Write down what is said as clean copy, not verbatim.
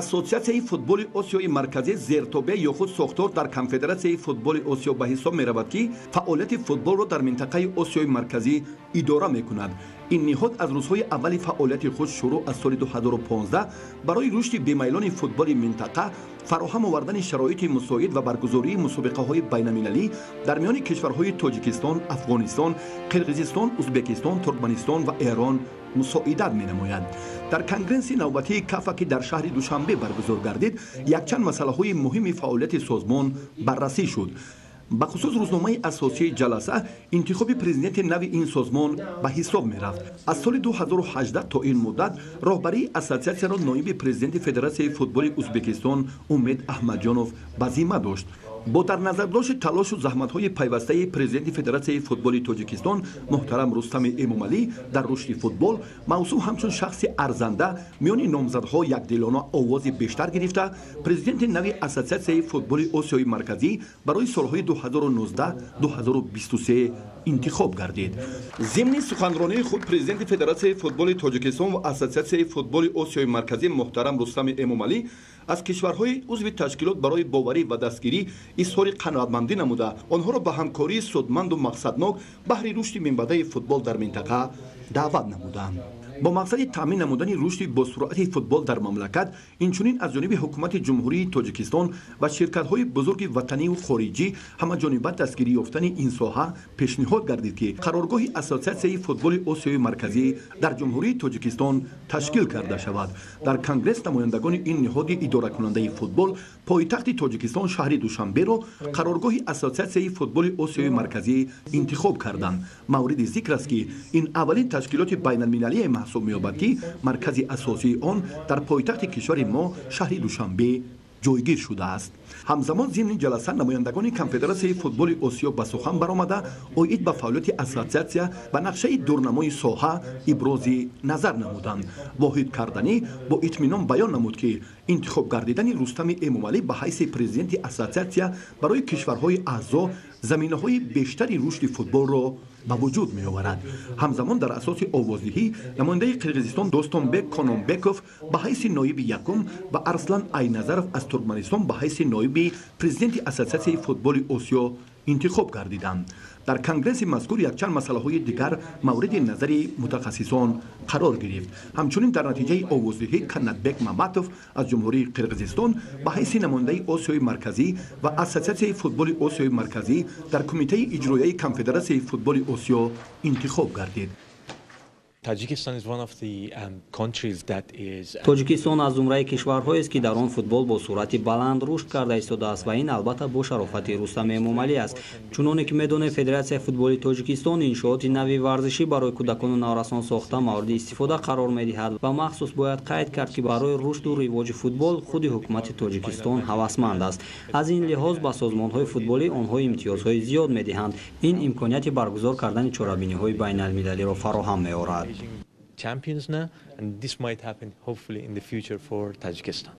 ассотсиатсияи футболи осиёи марказӣ зертобе ё худ сохтор дар конфедератсияи футболи осиё ба ҳисоб меравад ки фаъолияти футболро дар минтақаи осиёи марказӣ идора мекунад. ин ниҳод аз рӯзҳои аввали фаъолияти худ шурӯъ аз соли 2015 барои рушди бемайлони футболи минтақа фароҳам овардани шароити мусоид ва баргузории мусобиқаҳои байналмилалӣ дар миёни кишварҳои тоҷикистон, афғонистон, қирғизистон, узбекистон, туркманистон ва эрон мусоидат менамояд. дар конгресси навбатии кафа ки дар шаҳри душанбе баргузор гардид, якчанд масъалаҳои муҳими фаъолияти созмон баррасӣ шуд. ба хусус рӯзномаи асосии ҷаласа интихоби президенти нави ин созмон ба ҳисоб мерафт. аз соли 2018 то ин муддат роҳбарии ассотсиатсияро ноиби президенти федератсияи футболи узбекистон Умед Аҳмадҷонов ба зимма дошт. бо дар назар дошти талошу заҳматҳои пайвастаи президенти федератсияи футболи тоҷикистон муҳтарам Рустами Эмомалӣ дар рушди футбол, мавсӯъ ҳамчун шахси арзанда миёни номзадҳо якдилона овози бештар гирифта, президенти нави ассотсиатсияи футболи осиёи марказӣ барои солҳои 2019-2023 интихоб гардид. зимни суханронии худ президенти федератсияи футболи тоҷикистон ва ассотсиатсияи футболи осиёи марказӣ муҳтарам Рустами Эмомалӣ аз кишварҳои узви ташкилот барои боварӣ ва дастгирӣ изҳори қаноатмандӣ намуда, онҳоро ба ҳамкории судманду мақсаднок баҳри рушди минбаъдаи футбол дар минтақа даъват намуданд. бо мақсади таъмин намудани рушди босуръати футбол дар мамлакат, инчунин аз ҷониби ҳукумати ҷумҳурии Тоҷикистон ва ширкатҳои бузурги ватанию хориҷӣ ҳамаҷониба дастгирӣ ёфтани ин соҳа пешниҳод гардид, ки қароргоҳи ассотсиатсияи футболи осиёи марказӣ дар ҷумҳурии Тоҷикистон ташкил карда шавад. дар конгресс намояндагони ин ниҳоди идоракунандаи футбол пойтахти Тоҷикистон шаҳри Душанберо қароргоҳи ассотсиатсияи футболи осиёи марказӣ интихоб карданд. мавриди зикр аст, ки ин аввалин ташкилоти байналмилалие маҳсуб меёбад, ки маркази асосии он дар пойтахти кишвари мо шаҳри Душанбе ҷойгир шудааст. ҳамзамон зимни ҷаласа намояндагони конфедератсияи футболи осиё ба сухан баромада оид ба фаъолияти ассотсиатсия ба нақшаи дурнамои соҳа ибрози назар намуданд. воҳид карданӣ бо итминон баён намуд, ки интихоб гардидани Рустами Эмомалӣ ба ҳайси президенти ассотсиатсия барои кишварҳои аъзо заминаҳои бештари рушди футболро ба вуҷуд меоварад. ҳамзамон дар асоси овоздиҳӣ намояндаи Қирғизистон Достонбек Кононбеков ба ҳайси ноиби якум ва Арслан Айназаров аз Туркманистон ба ҳайси ноиби президенти ассотсиатсияи футболи осиё интихоб гардиданд. дар конгресси мазкур якчанд масъалаҳои дигар мавриди назари мутахассисон қарор гирифт. ҳамчунин дар натиҷаи овоздиҳӣ Канатбек Маматов аз ҷумҳурии Қирғизистон ба ҳайси намояндаи осиёи марказӣ ва ассотсиатсияи футболи осиёи марказӣ дар кумитаи иҷроияи конфедератсияи футболи осиё интихоб гардид. тоҷикистон аз зумраи кишварҳоест ки дар он футбол бо суръати баланд рушд карда истодааст ва ин албатта бо шарофати Рустам Эмомалӣ аст. чуноне ки медонем, федератсияи футболи Тоҷикистон иншооти нави варзишӣ барои кӯдакону наврасон сохта мавриди истифода қарор медиҳад ва махсус бояд қайд кард, ки барои рушду ривоҷи футбол худи ҳукумати Тоҷикистон ҳавасманд аст. аз ин лиҳоз ба созмонҳои футболӣ онҳо имтиёзҳои зиёд медиҳанд. ин имконияти баргузор кардани чорабиниҳои байналмилалиро фароҳам меорад. Champions now, and this might happen hopefully in the future for Tajikistan.